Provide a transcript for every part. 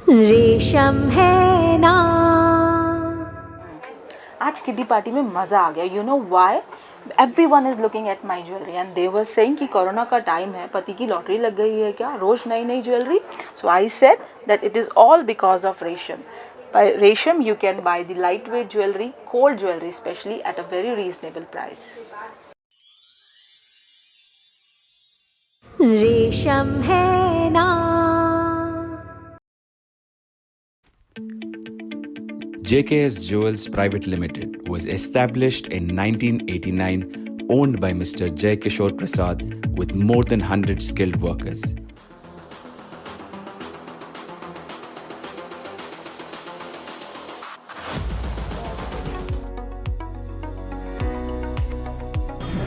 रेशम है ना। आज किड्डी पार्टी में मज़ा आ गया. You know why? Everyone is looking at my jewellery and they were saying कि कोरोना का टाइम है, पति की लॉटरी लग गई है क्या, रोज नई नई jewellery. So I said that it is all because of रेशम. By Resham you can buy the lightweight jewelry, gold jewelry especially, at a very reasonable price. रेशम है ना। JKS Jewels Private Limited was established in 1989, owned by Mr. Jay Kishore Prasad, with more than 100 skilled workers.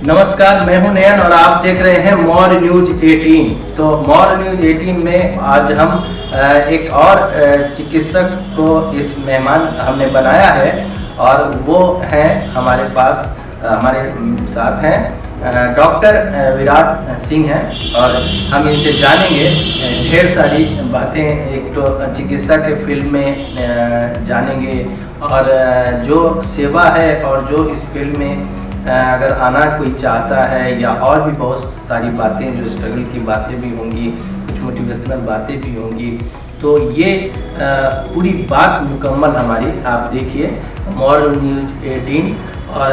नमस्कार, मैं हूं नयन और आप देख रहे हैं मोर न्यूज 18। तो मोर न्यूज 18 में आज हम एक और चिकित्सक को इस मेहमान हमने बनाया है और वो हैं हमारे पास, हमारे साथ हैं डॉक्टर विराट सिंह हैं और हम इनसे जानेंगे ढेर सारी बातें। एक तो चिकित्सा के फील्ड में जानेंगे और जो सेवा है और जो इस फील्ड में अगर आना कोई चाहता है, या और भी बहुत सारी बातें जो स्ट्रगल की बातें भी होंगी, कुछ मोटिवेशनल बातें भी होंगी। तो ये पूरी बात मुकम्मल हमारी आप देखिए मोर न्यूज 18। और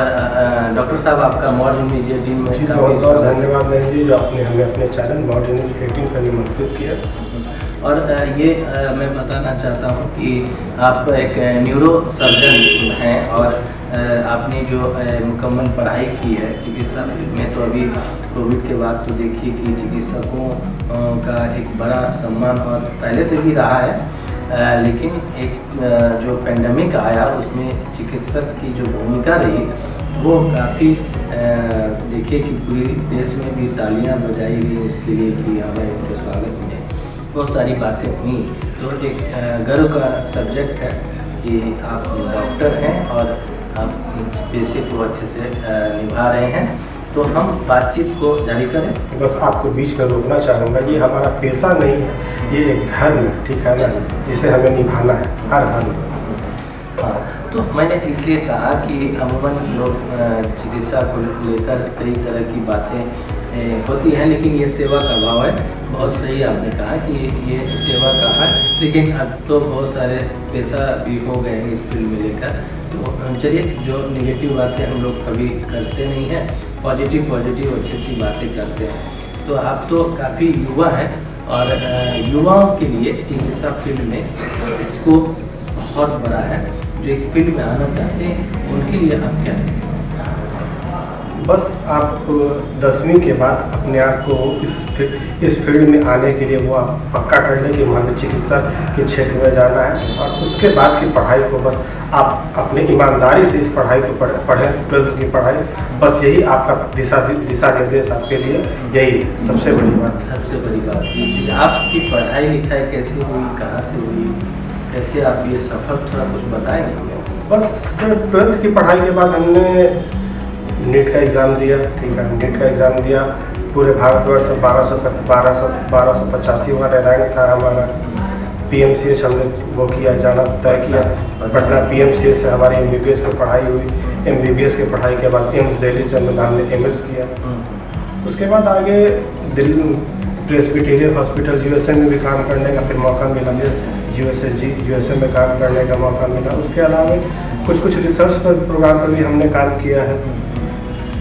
डॉक्टर साहब आपका मोर न्यूज 18 में बहुत बहुत धन्यवाद नयन जी, जो आपने हमें अपने चैनल मोर न्यूज 18 पर निमंत्रित किया। और ये मैं बताना चाहता हूँ कि आप एक न्यूरो सर्जन हैं और आपने जो मुकम्मल पढ़ाई की है चिकित्सा में, तो अभी कोविड के बाद तो देखिए कि चिकित्सकों का एक बड़ा सम्मान और पहले से भी रहा है, लेकिन एक जो पेंडेमिक आया उसमें चिकित्सक की जो भूमिका रही वो काफ़ी देखिए कि पूरे देश में भी तालियां बजाई गई उसके लिए कि हमें उनके स्वागत में बहुत सारी बातें हुई। तो एक गर्व का सब्जेक्ट है कि आप डॉक्टर हैं और आप इस पेशे को अच्छे से निभा रहे हैं। तो हम बातचीत को जारी करें। बस आपको बीच में रोकना चाहूँगा, ये हमारा पेशा नहीं है, ये एक धर्म है, ठीक है ना, जिसे हमें निभाना है हर हाल में। हाँ, तो मैंने इसलिए कहा कि अमूमन लोग चिकित्सा को लेकर कई तरह की बातें होती हैं, लेकिन ये सेवा का भाव है। बहुत सही आपने कहा कि ये सेवा का है, लेकिन अब तो बहुत सारे पेशा भी हो गए हैं इस फील्ड में लेकर। तो चलिए, जो निगेटिव बातें हम लोग कभी करते नहीं हैं, पॉजिटिव अच्छी अच्छी बातें करते हैं। तो आप तो काफ़ी युवा हैं और युवाओं के लिए चिकित्सा फील्ड में स्कोप बहुत बड़ा है। जो इस फील्ड में आना चाहते हैं उनके लिए आप क्या करें? बस आप 10वीं के बाद अपने आप को इस फील्ड में आने के लिए वो आप पक्का कर लें कि हमें चिकित्सा के क्षेत्र में जाना है, और उसके बाद की पढ़ाई को बस आप अपने ईमानदारी से इस पढ़ाई को पढ़ें 12th की पढ़ाई। बस यही आपका दिशा निर्देश आपके लिए यही है सबसे बड़ी बात। सबसे बड़ी बात ये आपकी पढ़ाई लिखाई कैसे हुई, कहाँ से हुई, कैसे आप ये सफर थोड़ा कुछ बताएंगे? बस 12th की पढ़ाई के बाद हमने नीट का एग्ज़ाम दिया, ठीक है, नीट का एग्ज़ाम दिया। पूरे भारतवर्ष में 1285 हुआ रैंक था हमारा। PMCH हमने वो किया, जाना तय किया। पटना PMCH से हमारी MBBS की पढ़ाई हुई। MBBS की पढ़ाई के बाद एम्स दिल्ली से हमने MS किया। उसके बाद आगे दिल्ली प्रेस्बिटेरियन हॉस्पिटल USA में भी काम करने का फिर मौका मिला। USA में काम करने का मौका मिला। उसके अलावा कुछ रिसर्च पर प्रोग्राम पर भी हमने काम किया है।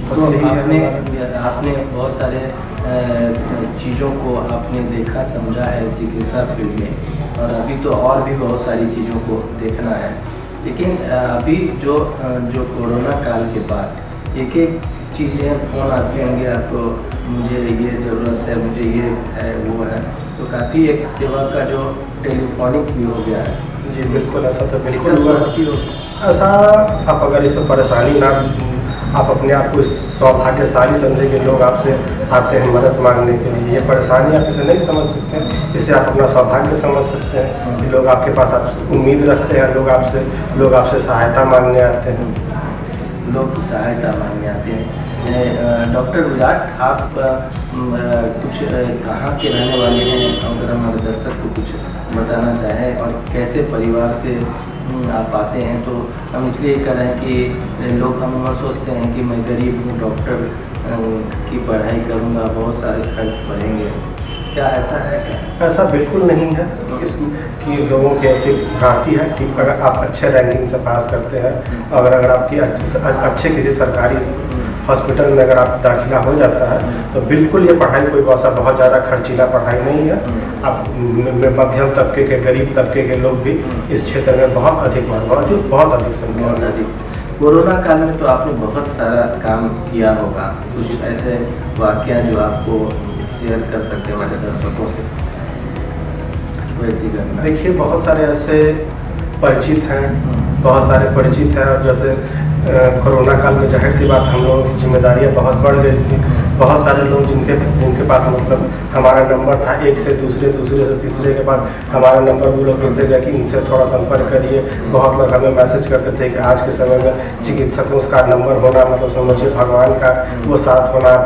तो आपने बहुत सारे चीज़ों को आपने देखा समझा है चिकित्सा फील्ड में, और अभी तो और भी बहुत सारी चीज़ों को देखना है। लेकिन अभी जो कोरोना काल के बाद एक चीज़ें फ़ोन आते होंगे आपको, मुझे ये ज़रूरत है, मुझे ये है, वो है। तो काफ़ी एक सेवा का जो टेलीफोनिक भी हो गया है। जी बिल्कुल, ऐसा तो बिल्कुल हुआ। ऐसा आप अगर इसमें परेशानी ना, आप अपने आप को सौभाग्यशाली समझें कि लोग आपसे आते हैं मदद मांगने के लिए। ये परेशानी आप इसे नहीं समझ सकते हैं, इससे आप अपना सौभाग्य समझ सकते हैं कि लोग आपके पास उम्मीद रखते हैं, लोग आपसे सहायता मांगने आते हैं। लोग सहायता मांगने आते हैं। डॉक्टर विराट, आप कुछ कहाँ के रहने वाले हैं, अगर हमारे दर्शक को कुछ बताना चाहें, और कैसे परिवार से आप आते हैं। तो हम इसलिए कर रहे हैं कि लोग हम सोचते हैं कि मैं गरीब हूँ, डॉक्टर की पढ़ाई करूँगा, बहुत सारे खर्च पड़ेंगे, क्या ऐसा है क्या? ऐसा बिल्कुल नहीं है कि लोगों की ऐसी भ्रांति है कि अगर आप अच्छे रैंकिंग से पास करते हैं, अगर आपकी अच्छे किसी सरकारी हॉस्पिटल में अगर आप दाखिला हो जाता है, तो बिल्कुल ये पढ़ाई कोई वैसा बहुत ज़्यादा खर्चीला पढ़ाई नहीं है। आप मध्यम तबके के, गरीब तबके के लोग भी इस क्षेत्र में बहुत अधिक संख्या में। कोरोना काल में तो आपने बहुत सारा काम किया होगा, कुछ ऐसे वाक़या जो आपको शेयर कर सकते हैं हमारे दर्शकों से, वैसी घटना? देखिए, बहुत सारे ऐसे परिचित हैं, और जैसे कोरोना काल में जाहिर सी बात हम लोगों की जिम्मेदारियां बहुत बढ़ गई थी। बहुत सारे लोग जिनके पास मतलब हमारा नंबर था, एक से दूसरे से तीसरे के बाद हमारा नंबर वो लोग देते गए कि इनसे थोड़ा संपर्क करिए। बहुत लोग हमें मैसेज करते थे कि आज के समय में चिकित्सकों का नंबर होना मतलब समझिए भगवान का वो साथ होना,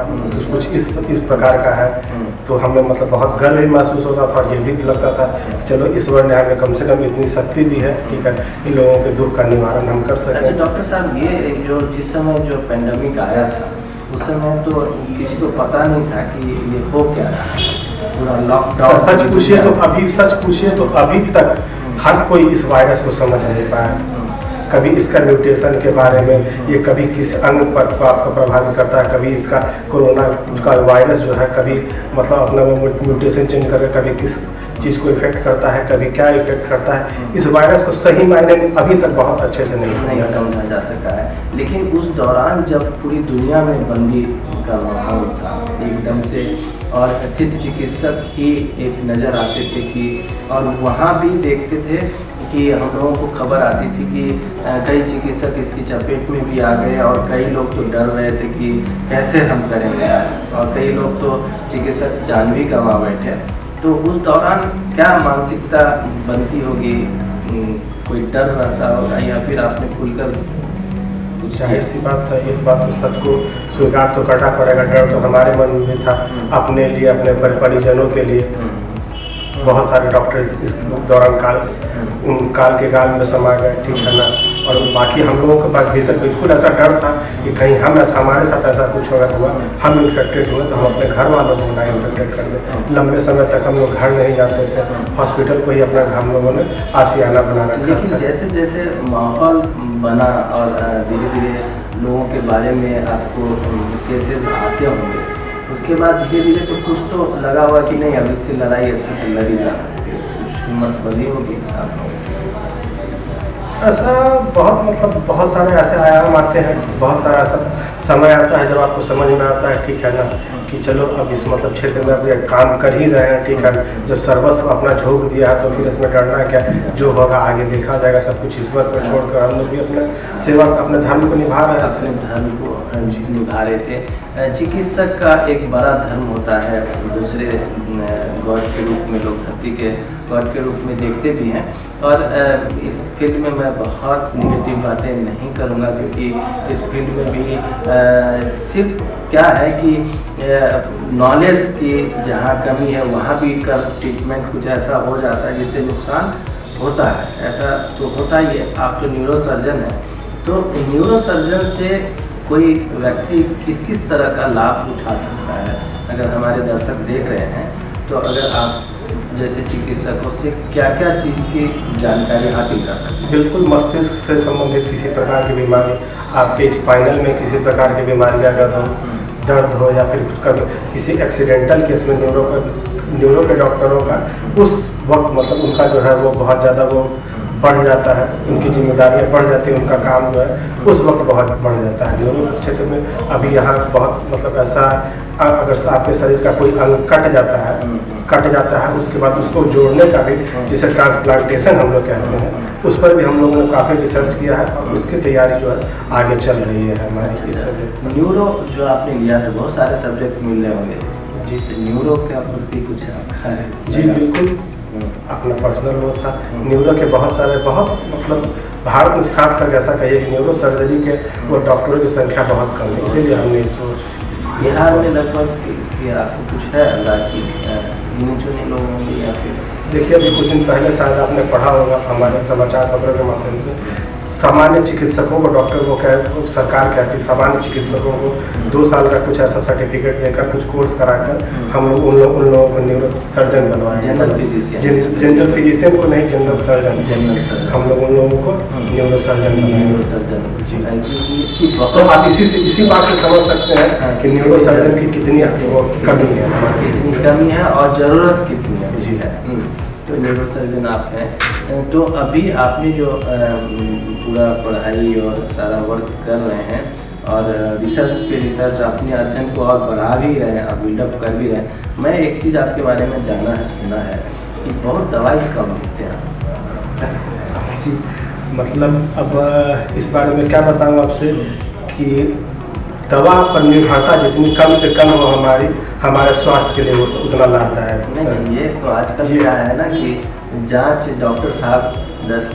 कुछ इस प्रकार का है। तो हमें मतलब बहुत गर्व भी महसूस होता था, और ये भी लगता था चलो ईश्वर ने हमें कम से कम इतनी शक्ति दी है, ठीक है, इन लोगों के दुख का निवारण हम कर सकें। अच्छा डॉक्टर साहब, ये जो जिस समय जो पेंडेमिक आया था, उस समय तो किसी को पता नहीं था कि ये हो क्या रहा है, पूरा लॉकडाउन। सच पूछिए तो अभी तक हर कोई इस वायरस को समझ नहीं पाया। कभी इसका म्यूटेशन के बारे में, ये कभी किस अंग पर को आपको प्रभावित करता है, कभी इसका कोरोना का वायरस जो है कभी मतलब अपना म्यूटेशन चेंज करके कभी किस चीज़ को इफेक्ट करता है, कभी क्या इफेक्ट करता है। इस वायरस को सही मायने में अभी तक बहुत अच्छे से नहीं समझा जा सका है। लेकिन उस दौरान जब पूरी दुनिया में बंदी का माहौल था एकदम से, और सिर्फ चिकित्सक ही एक नज़र आते थे कि, और वहाँ भी देखते थे कि हम लोगों को खबर आती थी कि कई चिकित्सक इसकी चपेट में भी आ गए, और कई लोग तो डर रहे थे कि कैसे हम करेंगे, और कई लोग तो चिकित्सक जान भी गंवा बैठे। तो उस दौरान क्या मानसिकता बनती होगी, कोई डर रहता होगा, या फिर आपने खुलकर? जाहिर सी बात है, इस बात को सच को स्वीकार तो करना पड़ेगा। डर तो हमारे मन में भी था, अपने लिए, अपने परिजनों के लिए। बहुत सारे डॉक्टर इस दौरान काल के गाल में समा गए, ठीक है ना। और बाकी हम लोगों के पास भीतर बिल्कुल ऐसा डर था कि कहीं हमारे साथ ऐसा कुछ हुआ, हम इन्फेक्टेड हुए तो हम अपने घर वालों को ना इन्फेक्टेड कर दें। लंबे समय तक हम लोग घर नहीं जाते थे, हॉस्पिटल को ही अपना हम लोगों ने आशियाना बना रखा। लेकिन जैसे जैसे माहौल बना और धीरे धीरे लोगों के बारे में आपको केसेस आते होंगे, उसके बाद धीरे धीरे तो कुछ तो लगा हुआ कि नहीं अब इससे लड़ाई अच्छे से लड़ी जा सकती है, कुछ हिम्मत बनी होगी आप लोगों की? ऐसा बहुत सारे ऐसे आयाम आते हैं, बहुत सारा ऐसा समय आता है जब आपको समझ में आता है, ठीक है ना, कि चलो अब इस मतलब क्षेत्र में अब काम कर ही रहे हैं, ठीक है। जब सर्वस्व अपना झोंक दिया है तो फिर इसमें डरना क्या, जो होगा आगे देखा जाएगा। सब कुछ ईश्वर पर छोड़कर हम लोग भी अपने सेवा, अपने धर्म को निभा रहे हैं, अपने धर्म को निभा रहे थे। चिकित्सक का एक बड़ा धर्म होता है, दूसरे गॉड के रूप में लोग धरती के गॉड के रूप में देखते भी हैं। और इस फील्ड में मैं बहुत निगेटिव बातें नहीं करूँगा, क्योंकि इस फील्ड में भी सिर्फ क्या है कि नॉलेज की जहाँ कमी है वहाँ भी कर ट्रीटमेंट कुछ ऐसा हो जाता है जिससे नुकसान होता है। ऐसा तो होता ही है। आप तो न्यूरो सर्जन हैं, तो न्यूरो सर्जन से कोई व्यक्ति किस किस तरह का लाभ उठा सकता है? अगर हमारे दर्शक देख रहे हैं तो अगर आप जैसे चिकित्सकों से क्या क्या चीज़ की जानकारी हासिल कर सकते हैं? बिल्कुल, मस्तिष्क से संबंधित किसी प्रकार की बीमारी, आपके स्पाइनल में किसी प्रकार की बीमारी अगर हो, दर्द हो, या फिर कभी किसी एक्सीडेंटल केस में न्यूरो के डॉक्टरों का उस वक्त मतलब उनका जो है वो बहुत ज़्यादा वो बढ़ जाता है, उनकी जिम्मेदारियाँ बढ़ जाती हैं, उनका काम जो है उस वक्त बहुत बढ़ जाता है। न्यूरो क्षेत्र में अभी यहाँ बहुत मतलब ऐसा, अगर आपके शरीर का कोई अंग कट जाता है उसके बाद उसको जोड़ने का भी, जिसे ट्रांसप्लांटेशन हम लोग कहते हैं, उस पर भी हम लोगों ने काफ़ी रिसर्च किया है, और उसकी तैयारी जो है आगे चल रही है हमारी। इस सब्जेक्ट न्यूरो जो आपने लिया तो बहुत सारे सब्जेक्ट मिल रहे होंगे जी, तो न्यूरो के प्रति कुछ आपका है? जी बिल्कुल, अपना पर्सनल वो था। न्यूरो के बहुत मतलब भारत में खास करके ऐसा कहिए कि न्यूरो सर्जरी के वो डॉक्टरों की संख्या बहुत कम है, इसीलिए हमने इस बिहार में लगभग कि आपको कुछ है अंदाज की गिने चुने लोग होंगे या फिर? देखिए, अभी कुछ दिन पहले शायद आपने पढ़ा होगा हमारे समाचार पत्रों के माध्यम से, सामान्य चिकित्सकों को डॉक्टर को सरकार कहती है सामान्य चिकित्सकों को 2 साल का कुछ ऐसा सर्टिफिकेट देकर कुछ कोर्स कराकर हम लोग उन लोगों को न्यूरो सर्जन बनवाएंगे। जनरल फिजिशियन को नहीं, जनरल सर्जन। हम लोग उन लोगों को न्यूरो सर्जन बनाएंगे। तो आप इसी बात से समझ सकते हैं कि न्यूरो सर्जन की कितनी कमी है, कितनी कमी है और ज़रूरत कितनी है। जी है। तो न्यूरो सर्जन आप हैं, तो अभी आपने जो पूरा पढ़ाई और सारा वर्क कर रहे हैं और रिसर्च पे रिसर्च अपने अध्ययन को और बढ़ा भी रहे हैं और बिल्डअप कर भी रहे हैं। मैं एक चीज़ आपके बारे में जाना है, सुना है कि बहुत दवाई कम लिखते हैं। मतलब अब इस बारे में क्या बताऊँ आपसे कि दवा पर निर्भरता जितनी कम से कम हो हमारे स्वास्थ्य के लिए वो उतना लाभदायक है। नहीं, ये तो आजकल क्या है ना कि जांच डॉक्टर साहब 10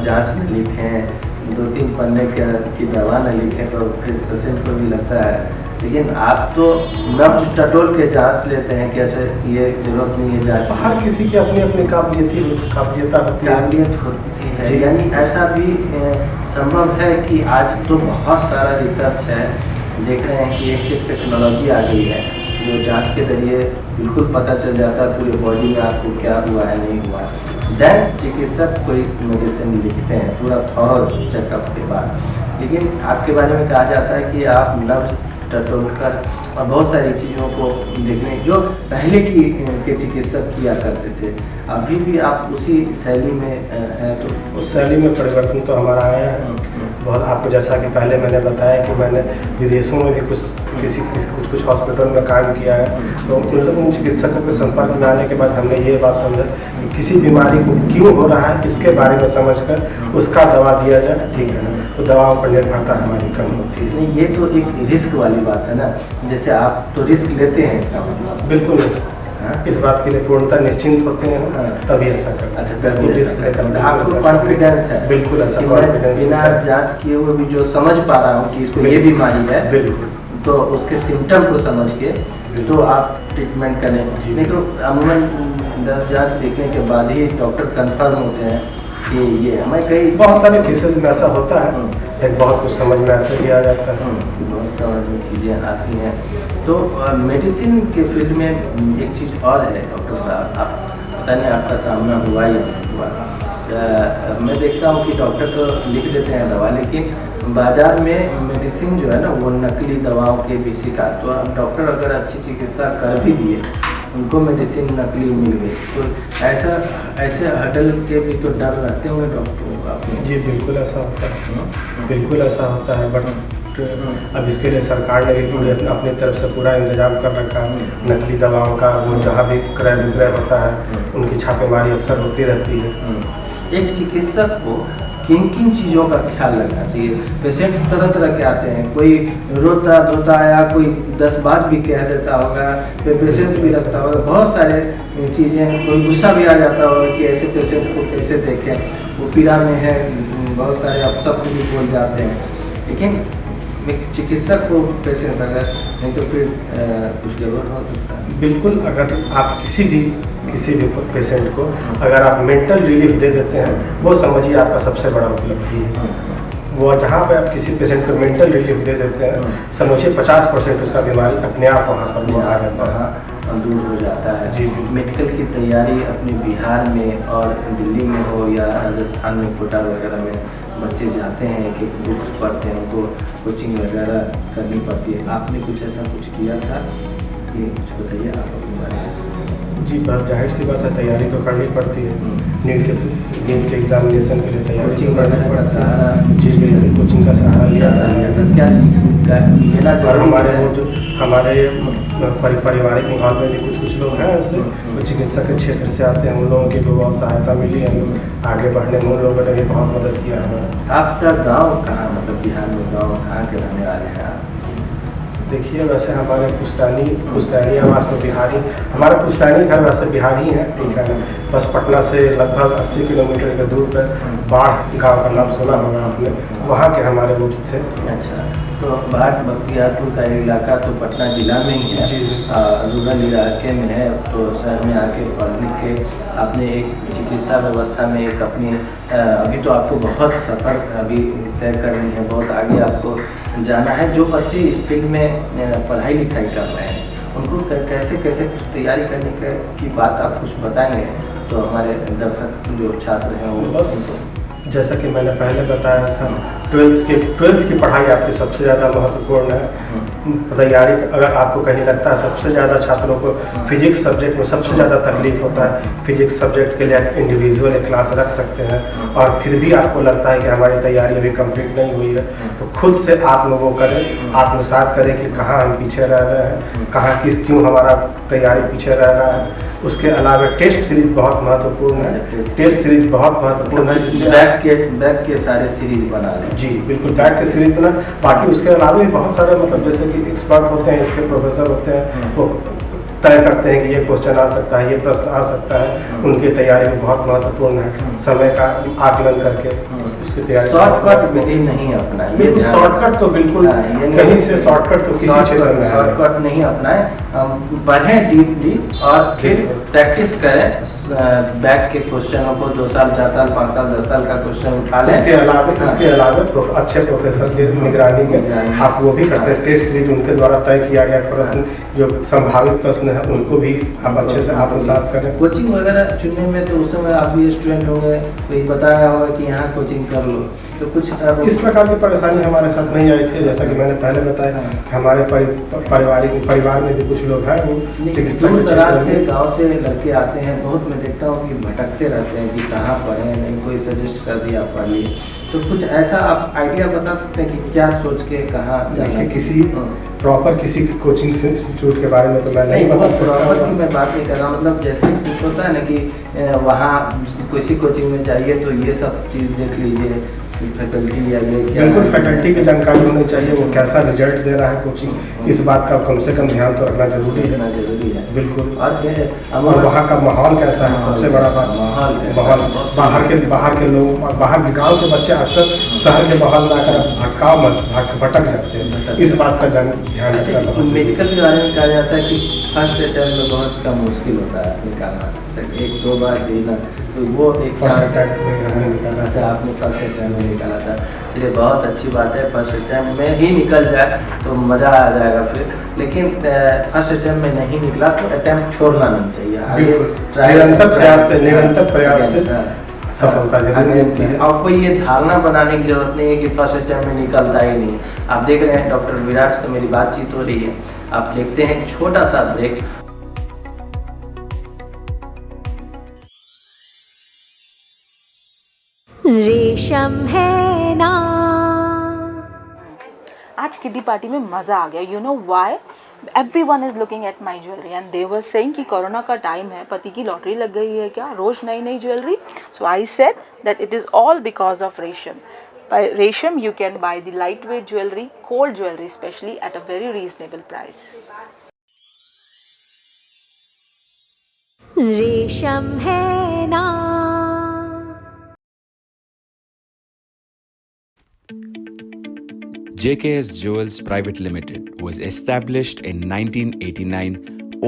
जांच में लिखें, 2-3 पन्ने की दवा न लिखें तो फिर पेशेंट को भी लगता है। लेकिन आप तो नब्ज टटोल के जांच लेते हैं कि अच्छा ये जरूरत नहीं है जांच। हर किसी की अपनी अपनी काबिलियत होती है। यानी ऐसा भी संभव है कि आज तो बहुत सारा रिसर्च है, देख रहे हैं कि एक टेक्नोलॉजी आ गई है जो जांच के जरिए बिल्कुल पता चल जाता है पूरे बॉडी में आपको क्या हुआ है नहीं हुआ। दैन चिकित्सक कोई मेडिसिन लिखते हैं पूरा थॉरो चेकअप के बाद। लेकिन आपके बारे में कहा जाता है कि आप नब्ज टटोल कर और बहुत सारी चीज़ों को देखने जो पहले के चिकित्सक किया करते थे, अभी भी आप उसी शैली में हैं। तो उस शैली में परिवर्तन तो हमारा आया है बहुत। आपको जैसा कि पहले मैंने बताया कि मैंने विदेशों में भी कुछ हॉस्पिटल में काम किया है, तो उन चिकित्सकों के संपर्क में आने के बाद हमने ये बात समझा कि किसी बीमारी को क्यों हो रहा है इसके बारे में समझकर उसका दवा दिया जाए, ठीक है ना। तो दवाओं पर निर्भरता हमारी कम होती है। नहीं, ये तो एक रिस्क वाली बात है ना, जैसे आप तो रिस्क लेते हैं इसका मतलब? बिल्कुल नहीं, इस बात के लिए पूर्णतः निश्चिंत होते हैं तभी ऐसा करते हैं। अच्छा, तभी रिस्क लेते, आपको कॉन्फिडेंस है? बिल्कुल ऐसा कॉन्फिडेंस। बिना जांच किए हुए भी जो समझ पा रहा हूँ कि इसको ये बीमारी है, बिल्कुल, तो उसके सिम्टम को समझ के तो आप ट्रीटमेंट करें। नहीं तो अमूमन 10 जांच देखने के बाद ही डॉक्टर कंफर्म होते हैं कि ये हमें कई बहुत सारे केसेस में ऐसा होता है, एक बहुत कुछ समझ में ऐसे भी आ जाता है। बहुत सारी चीज़ें आती हैं। तो मेडिसिन के फील्ड में एक चीज़ और है डॉक्टर साहब, आप पता नहीं आपका सामना हुआ या नहीं हुआ। मैं देखता हूँ कि डॉक्टर तो लिख देते हैं दवा, लेकिन बाज़ार में मेडिसिन जो है ना वो नकली दवाओं के भी शिकार। तो डॉक्टर अगर अच्छी चिकित्सा कर भी दिए, उनको मेडिसिन नकली मिल गई, तो ऐसे हटल के भी तो डर रहते होंगे डॉक्टरों का? जी बिल्कुल ऐसा होता है, बिल्कुल ऐसा होता है। बट अब इसके लिए सरकार ने भी पूरे अपनी तरफ से पूरा इंतजाम कर रखा है नकली दवाओं का। वो जहाँ भी क्रय विक्रय होता है उनकी छापेमारी अक्सर होती रहती है। एक चिकित्सक को किन किन चीज़ों का ख्याल रखना चाहिए? पेशेंट तरह तरह के आते हैं, कोई रोता धोता आया, कोई 10 बात भी कह देता होगा, कोई पेशेंट भी लगता होगा, बहुत सारे चीज़ें, कोई गुस्सा भी आ जाता होगा कि ऐसे पेशेंट को कैसे देखें, वो पीड़ा में है, बहुत सारे अपशब्द भी बोल जाते हैं। लेकिन चिकित्सक को पेशेंट अगर नहीं तो फिर कुछ गड़बड़ हो सकता है। बिल्कुल, अगर आप किसी भी पेशेंट को अगर आप मेंटल रिलीफ दे देते हैं, वो समझिए आपका सबसे बड़ा उपलब्धि है। वो जहाँ पे आप किसी पेशेंट को मेंटल रिलीफ दे देते हैं, समझिए 50% उसका बीमारी अपने आप वहाँ पर आ जाता है, दूर हो जाता है। जी। मेडिकल की तैयारी अपने बिहार में और दिल्ली में हो या राजस्थान में कोटा वगैरह में बच्चे जाते हैं कि बुक्स पढ़ते हैं, उनको कोचिंग वगैरह करनी पड़ती है। आपने कुछ ऐसा कुछ किया था? ये कुछ बताइए आप अपने बारे में। जी, बहुत जाहिर सी बात है, तैयारी तो करनी पड़ती है। नीट के एग्जामिनेशन के लिए तैयारी कोचिंग वगैरह का सहारा? जी बिल्कुल, कोचिंग का सहारा लिया तो क्या लेना चाहिए? और हमारे पारिवारिक माहौल में भी कुछ लोग हैं ऐसे चिकित्सा के क्षेत्र से आते हैं, उन लोगों की भी बहुत सहायता मिली है, आगे बढ़ने में उन लोगों ने भी बहुत मदद किया है। आपका गाँव कहाँ, मतलब बिहार में गाँव कहाँ के रहने वाले हैं आप? देखिए, वैसे हमारे पुश्तैनी आवाज़ तो बिहारी, हमारा पुश्तैनी घर वैसे बिहारी है, ठीक है ना। बस पटना से लगभग 80 किलोमीटर के दूर पर बाढ़ गांव का नाम सुना होगा आपने, वहाँ के हमारे वो थे। अच्छा, तो बाढ़ बख्तियारपुर का इलाका तो पटना जिला में ही है, जी। रूरल इलाके में है। तो शहर में आके पढ़ लिख के आपने एक चिकित्सा व्यवस्था में एक अपनी अभी तो आपको बहुत सफ़र अभी तय करनी है, बहुत आगे आपको जाना है। जो बच्चे इस फील्ड में पढ़ाई लिखाई कर रहे हैं उनको कैसे कैसे कुछ तैयारी करने की बात आप कुछ बताएंगे तो हमारे दर्शक जो छात्र हैं वो बस जैसा कि मैंने पहले बताया था, ट्वेल्थ की पढ़ाई आपकी सबसे ज़्यादा महत्वपूर्ण है। तैयारी अगर आपको कहीं लगता है सबसे ज़्यादा छात्रों को फिजिक्स सब्जेक्ट में सबसे ज़्यादा तकलीफ होता है, फिजिक्स सब्जेक्ट के लिए आप इंडिविजुअल एक क्लास रख सकते हैं, और फिर भी आपको लगता है कि हमारी तैयारी अभी कंप्लीट नहीं हुई है, तो खुद से आप वो करें, आत्मसात करें कि कहाँ हम पीछे रह रहे हैं, क्यों हमारा तैयारी पीछे रह रहा है। उसके अलावा टेस्ट सीरीज बहुत महत्वपूर्ण है, टेस्ट सीरीज बहुत महत्वपूर्ण है, जिससे बैक के सारे सीरीज बना लें। जी बिल्कुल, बैक के सीरीज बना। बाकी उसके अलावा भी बहुत सारे मतलब जैसे कि एक्सपर्ट होते हैं, इसके प्रोफेसर होते हैं, वो तय करते हैं कि ये क्वेश्चन आ सकता है, ये प्रश्न आ सकता है, उनकी तैयारी में बहुत महत्वपूर्ण है। समय का आकलन करके उसकी तैयारी, शॉर्टकट विधि नहीं अपनाए, बिल्कुल शॉर्टकट तो बिल्कुल कहीं से शॉर्टकट तो किसी क्षेत्र में शॉर्टकट नहीं अपनाए, पढ़ें डीपली और फिर प्रैक्टिस करें बैक के क्वेश्चनों को। 2 साल 4 साल 5 साल 10 साल का क्वेश्चन उठा लें। उसके अलावा अच्छे प्रोफेसर की निगरानी में आप वो भी कर सकते हैं। टेस्ट सीरीज उनके द्वारा तय किया गया प्रश्न, जो संभावित प्रश्न है उनको भी आप अच्छे से आत्मसात करें। कोचिंग वगैरह चुनने में तो उस समय आप भी स्टूडेंट होंगे, कोई बताया होगा कि यहाँ कोचिंग कर लो, तो कुछ इस प्रकार की परेशानी हमारे साथ नहीं आई थी। जैसा कि मैंने पहले बताया, हमारे परिवार में भी कुछ लोग हैं वो चिकित्सा दूर दराज से गाँव से लड़के आते हैं, बहुत मैं देखता हूँ कि भटकते रहते हैं कि कहाँ पढ़ें, नहीं कोई सजेस्ट कर दिया पढ़ लिए। तो कुछ ऐसा आप आइडिया बता सकते हैं कि क्या सोच के कहाँ जाना? किसी प्रॉपर किसी कोचिंग इंस्टीट्यूट के बारे में तो मैं नहीं बता सकता की मैं बात नहीं कर रहा, मतलब जैसे कुछ होता है ना कि वहाँ किसी कोचिंग में जाइए तो ये सब चीज़ देख लीजिए, फैकल्टी या ये क्या, बिल्कुल फैकल्टी की जानकारी होनी चाहिए, वो कैसा रिजल्ट दे रहा है कोचिंग, इस बात का कम से कम ध्यान तो रखना जरूरी है। बिल्कुल। और वहाँ का माहौल कैसा है, सबसे बड़ा बात माहौल। बाहर के लोग, बाहर गांव के बच्चे अक्सर शहर के माहौल में आकर भटक जाते हैं, इस बात का ध्यान रखना। मेडिकल के बारे में कहा जाता है कि फर्स्ट अटैम्प्ट में बहुत कम मुश्किल होता है निकालना, 1-2 बार देना, तो वो एक फर्स्ट अटैम्प्ट में हमने निकाला। अच्छा, आपने फर्स्ट अटैम्प्ट में निकाला था, चलिए बहुत अच्छी बात है। फर्स्ट अटैम्प्ट में ही निकल जाए तो मज़ा आ जाएगा फिर, लेकिन फर्स्ट अटैम्प्ट में नहीं निकला तो अटैम्प्ट छोड़ना नहीं चाहिए। निरंतर प्रयास से सफलता जरूर मिलती है। आपको ये धारणा बनाने की जरूरत नहीं है कि फर्स्ट अटैम्प्ट में निकलता ही नहीं। आप देख रहे हैं डॉक्टर विराट से मेरी बातचीत हो रही है, आप देखते हैं छोटा सा ब्रेक। रेशम है ना। आज किड्डी पार्टी में मज़ा आ गया। You know why? Everyone is looking at my jewellery and they were saying कि कोरोना का टाइम है, पति की लॉटरी लग गई है क्या, रोज नई नई jewellery. So I said that it is all because of रेशम. By Resham, you can buy the lightweight jewelry, gold jewelry especially, at a very reasonable price. रेशम है ना। JKS Jewels Private Limited was established in 1989,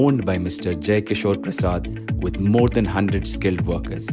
owned by Mr. Jai Kishore Prasad, with more than 100 skilled workers.